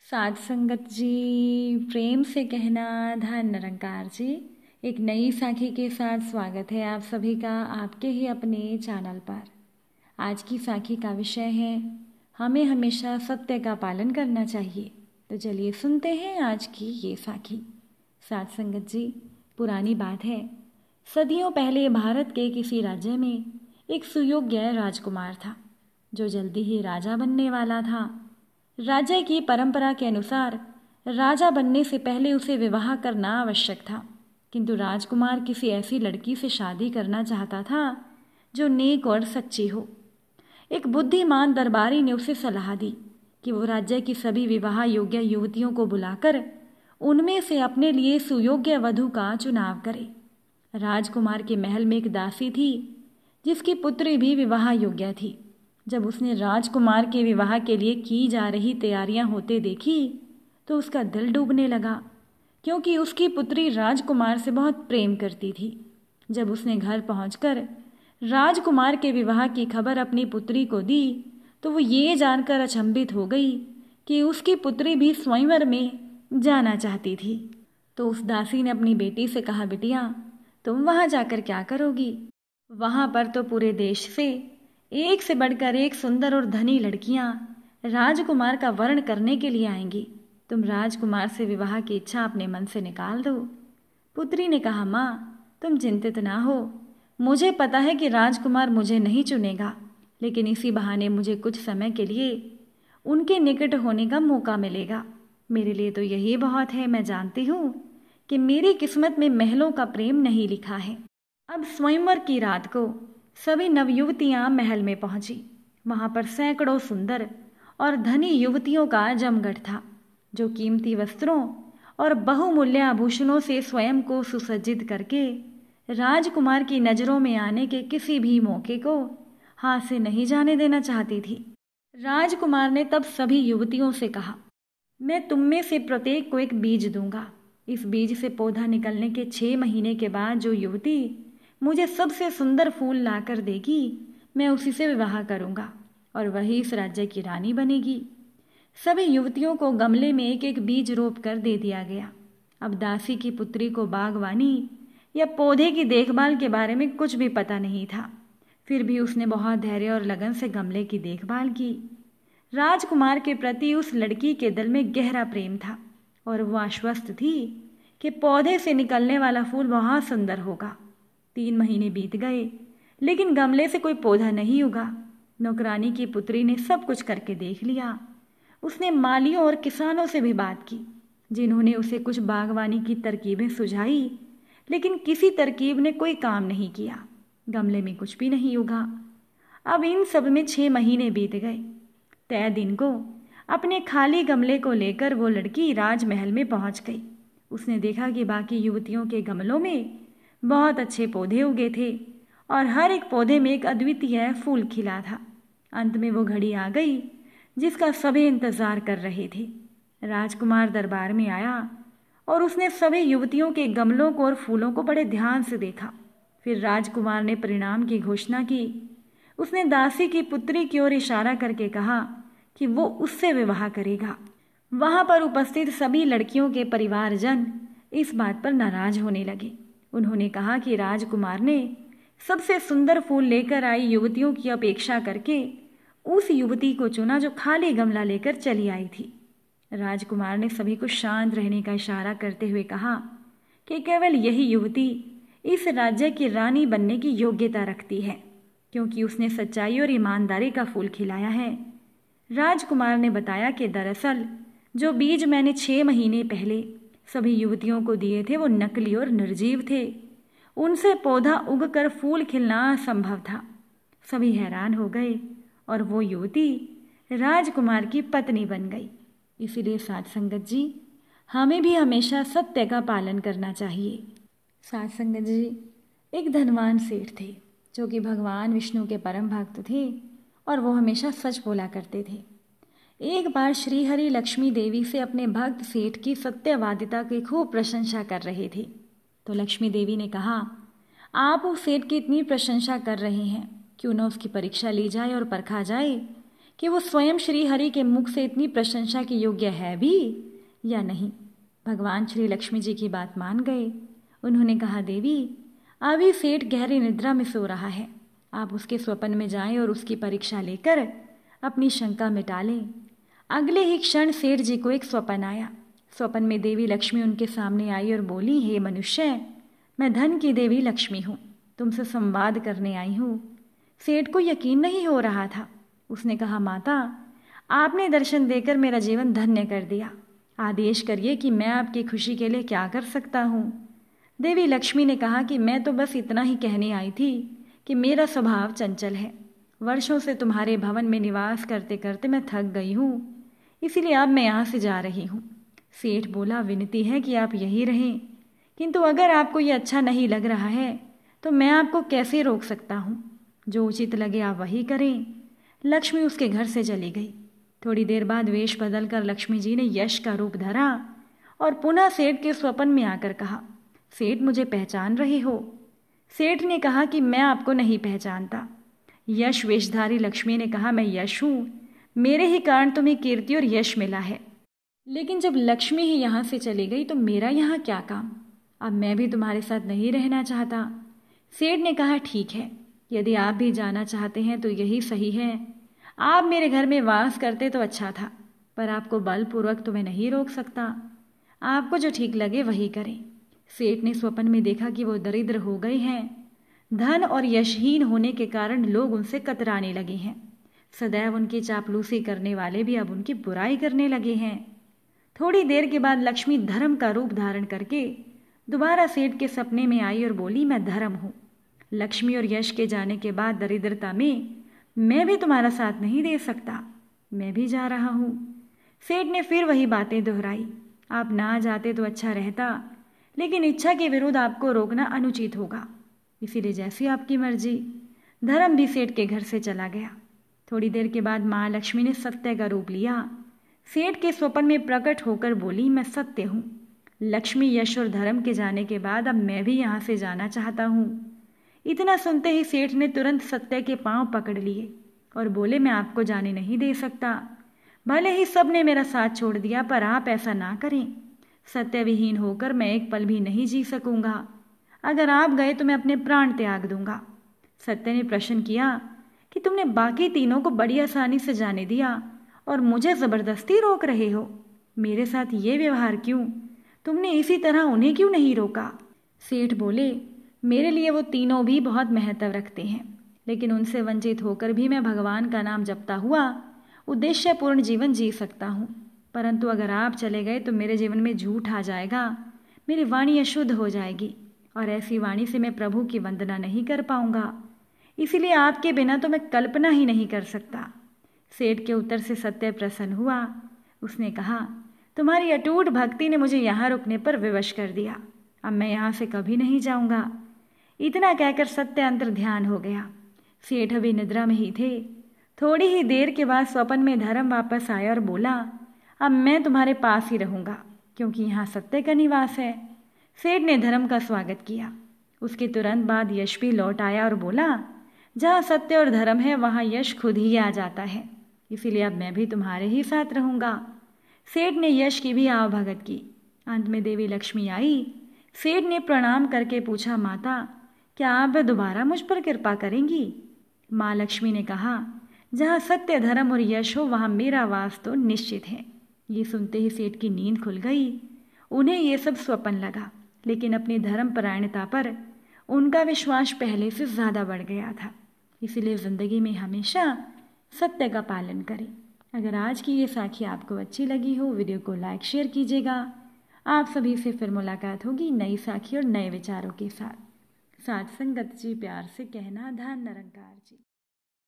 साध संगत जी, प्रेम से कहना धन निरंकार जी। एक नई साखी के साथ स्वागत है आप सभी का आपके ही अपने चैनल पर। आज की साखी का विषय है हमें हमेशा सत्य का पालन करना चाहिए। तो चलिए सुनते हैं आज की ये साखी। साध संगत जी, पुरानी बात है, सदियों पहले भारत के किसी राज्य में एक सुयोग्य राजकुमार था जो जल्दी ही राजा बनने वाला था। राज्य की परंपरा के अनुसार राजा बनने से पहले उसे विवाह करना आवश्यक था, किंतु राजकुमार किसी ऐसी लड़की से शादी करना चाहता था जो नेक और सच्ची हो। एक बुद्धिमान दरबारी ने उसे सलाह दी कि वो राज्य की सभी विवाह योग्य युवतियों को बुलाकर उनमें से अपने लिए सुयोग्य वधू का चुनाव करे। राजकुमार के महल में एक दासी थी जिसकी पुत्री भी विवाह योग्य थी। जब उसने राजकुमार के विवाह के लिए की जा रही तैयारियां होते देखी तो उसका दिल डूबने लगा, क्योंकि उसकी पुत्री राजकुमार से बहुत प्रेम करती थी। जब उसने घर पहुंचकर राजकुमार के विवाह की खबर अपनी पुत्री को दी तो वो ये जानकर अचंभित हो गई कि उसकी पुत्री भी स्वयंवर में जाना चाहती थी। तो उस दासी ने अपनी बेटी से कहा, बिटिया तुम वहां जाकर क्या करोगी? वहां पर तो पूरे देश से एक से बढ़कर एक सुंदर और धनी लड़कियां राजकुमार का वर्ण करने के लिए आएंगी। तुम राजकुमार से विवाह की इच्छा अपने मन से निकाल दो। पुत्री ने कहा, माँ तुम चिंतित ना हो, मुझे पता है कि राजकुमार मुझे नहीं चुनेगा, लेकिन इसी बहाने मुझे कुछ समय के लिए उनके निकट होने का मौका मिलेगा। मेरे लिए तो यही बहुत है। मैं जानती हूँ कि मेरी किस्मत में महलों का प्रेम नहीं लिखा है। अब स्वयंवर की रात को सभी नवयुवतियां महल में पहुंची। वहां पर सैकड़ों सुंदर और धनी युवतियों का जमघट था, जो कीमती वस्त्रों और बहुमूल्य आभूषणों से स्वयं को सुसज्जित करके राजकुमार की नजरों में आने के किसी भी मौके को हाथ से नहीं जाने देना चाहती थी। राजकुमार ने तब सभी युवतियों से कहा, मैं तुम में से प्रत्येक को एक बीज दूंगा। इस बीज से पौधा निकलने के 6 महीने के बाद जो युवती मुझे सबसे सुंदर फूल लाकर देगी, मैं उसी से विवाह करूंगा और वही इस राज्य की रानी बनेगी। सभी युवतियों को गमले में एक एक बीज रोप कर दे दिया गया। अब दासी की पुत्री को बागवानी या पौधे की देखभाल के बारे में कुछ भी पता नहीं था, फिर भी उसने बहुत धैर्य और लगन से गमले की देखभाल की। राजकुमार के प्रति उस लड़की के दिल में गहरा प्रेम था और वो आश्वस्त थी कि पौधे से निकलने वाला फूल बहुत सुंदर होगा। 3 महीने बीत गए, लेकिन गमले से कोई पौधा नहीं उगा। नौकरानी की पुत्री ने सब कुछ करके देख लिया। उसने मालियों और किसानों से भी बात की, जिन्होंने उसे कुछ बागवानी की तरकीबें सुझाई, लेकिन किसी तरकीब ने कोई काम नहीं किया। गमले में कुछ भी नहीं उगा। अब इन सब में 6 महीने बीत गए। तय दिन को अपने खाली गमले को लेकर वो लड़की राजमहल में पहुंच गई। उसने देखा कि बाकी युवतियों के गमलों में बहुत अच्छे पौधे उगे थे और हर एक पौधे में एक अद्वितीय फूल खिला था। अंत में वो घड़ी आ गई जिसका सभी इंतजार कर रहे थे। राजकुमार दरबार में आया और उसने सभी युवतियों के गमलों को और फूलों को बड़े ध्यान से देखा। फिर राजकुमार ने परिणाम की घोषणा की। उसने दासी की पुत्री की ओर इशारा करके कहा कि वो उससे विवाह करेगा। वहां पर उपस्थित सभी लड़कियों के परिवारजन इस बात पर नाराज होने लगे। उन्होंने कहा कि राजकुमार ने सबसे सुंदर फूल लेकर आई युवतियों की अपेक्षा करके उस युवती को चुना जो खाली गमला लेकर चली आई थी। राजकुमार ने सभी को शांत रहने का इशारा करते हुए कहा कि केवल यही युवती इस राज्य की रानी बनने की योग्यता रखती है, क्योंकि उसने सच्चाई और ईमानदारी का फूल खिलाया है। राजकुमार ने बताया कि दरअसल जो बीज मैंने 6 महीने पहले सभी युवतियों को दिए थे वो नकली और निर्जीव थे। उनसे पौधा उगकर फूल खिलना असंभव था। सभी हैरान हो गए और वो युवती राजकुमार की पत्नी बन गई। इसीलिए साध संगत जी, हमें भी हमेशा सत्य का पालन करना चाहिए। साध संगत जी, एक धनवान सेठ थे जो कि भगवान विष्णु के परम भक्त थे और वो हमेशा सच बोला करते थे। एक बार श्रीहरि लक्ष्मी देवी से अपने भक्त सेठ की सत्यवादिता की खूब प्रशंसा कर रहे थे। तो लक्ष्मी देवी ने कहा, आप उस सेठ की इतनी प्रशंसा कर रहे हैं, क्यों न उसकी परीक्षा ली जाए और परखा जाए कि वो स्वयं श्री हरि के मुख से इतनी प्रशंसा के योग्य है भी या नहीं। भगवान श्री लक्ष्मी जी की बात मान गए। उन्होंने कहा, देवी अभी सेठ गहरी निद्रा में सो रहा है, आप उसके स्वप्न में जाएं और उसकी परीक्षा लेकर अपनी शंका मिटा लें। अगले ही क्षण सेठ जी को एक स्वप्न आया। स्वप्न में देवी लक्ष्मी उनके सामने आई और बोली, हे मनुष्य, मैं धन की देवी लक्ष्मी हूँ, तुमसे संवाद करने आई हूँ। सेठ को यकीन नहीं हो रहा था। उसने कहा, माता आपने दर्शन देकर मेरा जीवन धन्य कर दिया, आदेश करिए कि मैं आपकी खुशी के लिए क्या कर सकता हूँ। देवी लक्ष्मी ने कहा कि मैं तो बस इतना ही कहने आई थी कि मेरा स्वभाव चंचल है, वर्षों से तुम्हारे भवन में निवास करते करते मैं थक गई हूँ, इसीलिए अब मैं यहाँ से जा रही हूँ। सेठ बोला, विनती है कि आप यहीं रहें, किंतु अगर आपको ये अच्छा नहीं लग रहा है तो मैं आपको कैसे रोक सकता हूँ, जो उचित लगे आप वही करें। लक्ष्मी उसके घर से चली गई। थोड़ी देर बाद वेश बदलकर लक्ष्मी जी ने यश का रूप धरा और पुनः सेठ के स्वप्न में आकर कहा, सेठ मुझे पहचान रहे हो? सेठ ने कहा कि मैं आपको नहीं पहचानता। यश वेशधारी लक्ष्मी ने कहा, मैं यश हूँ, मेरे ही कारण तुम्हें कीर्ति और यश मिला है, लेकिन जब लक्ष्मी ही यहाँ से चली गई तो मेरा यहाँ क्या काम, अब मैं भी तुम्हारे साथ नहीं रहना चाहता। सेठ ने कहा, ठीक है, यदि आप भी जाना चाहते हैं तो यही सही है, आप मेरे घर में वास करते तो अच्छा था, पर आपको बलपूर्वक तो मैं नहीं रोक सकता, आपको जो ठीक लगे वही करें। सेठ ने स्वप्न में देखा कि वो दरिद्र हो गए हैं, धन और यशहीन होने के कारण लोग उनसे कतराने लगे हैं, सदैव उनकी चापलूसी करने वाले भी अब उनकी बुराई करने लगे हैं। थोड़ी देर के बाद लक्ष्मी धर्म का रूप धारण करके दोबारा सेठ के सपने में आई और बोली, मैं धर्म हूँ, लक्ष्मी और यश के जाने के बाद दरिद्रता में मैं भी तुम्हारा साथ नहीं दे सकता, मैं भी जा रहा हूँ। सेठ ने फिर वही बातें दोहराई, आप ना जाते तो अच्छा रहता, लेकिन इच्छा के विरुद्ध आपको रोकना अनुचित होगा, इसीलिए जैसी आपकी मर्जी। धर्म भी सेठ के घर से चला गया। थोड़ी देर के बाद माँ लक्ष्मी ने सत्य का रूप लिया। सेठ के स्वप्न में प्रकट होकर बोली, मैं सत्य हूँ, लक्ष्मी यश और धर्म के जाने के बाद अब मैं भी यहाँ से जाना चाहता हूँ। इतना सुनते ही सेठ ने तुरंत सत्य के पांव पकड़ लिए और बोले, मैं आपको जाने नहीं दे सकता, भले ही सब ने मेरा साथ छोड़ दिया, पर आप ऐसा ना करें, सत्य विहीन होकर मैं एक पल भी नहीं जी सकूंगा, अगर आप गए तो मैं अपने प्राण त्याग दूंगा। सत्य ने प्रश्न किया कि तुमने बाकी तीनों को बड़ी आसानी से जाने दिया और मुझे जबरदस्ती रोक रहे हो, मेरे साथ ये व्यवहार क्यों, तुमने इसी तरह उन्हें क्यों नहीं रोका? सेठ बोले, मेरे लिए वो तीनों भी बहुत महत्व रखते हैं, लेकिन उनसे वंचित होकर भी मैं भगवान का नाम जपता हुआ उद्देश्यपूर्ण जीवन जी सकता हूँ, परंतु अगर आप चले गए तो मेरे जीवन में झूठ आ जाएगा, मेरी वाणी अशुद्ध हो जाएगी और ऐसी वाणी से मैं प्रभु की वंदना नहीं कर पाऊंगा, इसीलिए आपके बिना तो मैं कल्पना ही नहीं कर सकता। सेठ के उत्तर से सत्य प्रसन्न हुआ। उसने कहा, तुम्हारी अटूट भक्ति ने मुझे यहाँ रुकने पर विवश कर दिया, अब मैं यहाँ से कभी नहीं जाऊंगा। इतना कहकर सत्य अंतर ध्यान हो गया। सेठ अभी निद्रा में ही थे। थोड़ी ही देर के बाद स्वप्न में धर्म वापस आया और बोला, अब मैं तुम्हारे पास ही रहूंगा, क्योंकि यहाँ सत्य का निवास है। सेठ ने धर्म का स्वागत किया। उसके तुरंत बाद यश भी लौट आया और बोला, जहाँ सत्य और धर्म है वहाँ यश खुद ही आ जाता है, इसीलिए अब मैं भी तुम्हारे ही साथ रहूंगा। सेठ ने यश की भी आवभगत की। अंत में देवी लक्ष्मी आई। सेठ ने प्रणाम करके पूछा, माता क्या आप दोबारा मुझ पर कृपा करेंगी? माँ लक्ष्मी ने कहा, जहाँ सत्य धर्म और यश हो वहाँ मेरा वास तो निश्चित है। ये सुनते ही सेठ की नींद खुल गई। उन्हें ये सब स्वप्न लगा, लेकिन अपनी धर्मपरायणता पर उनका विश्वास पहले से ज़्यादा बढ़ गया था। इसीलिए ज़िंदगी में हमेशा सत्य का पालन करें। अगर आज की ये साखी आपको अच्छी लगी हो, वीडियो को लाइक शेयर कीजिएगा। आप सभी से फिर मुलाकात होगी नई साखी और नए विचारों के साथ। साथ संगत जी, प्यार से कहना, धन निरंकार जी।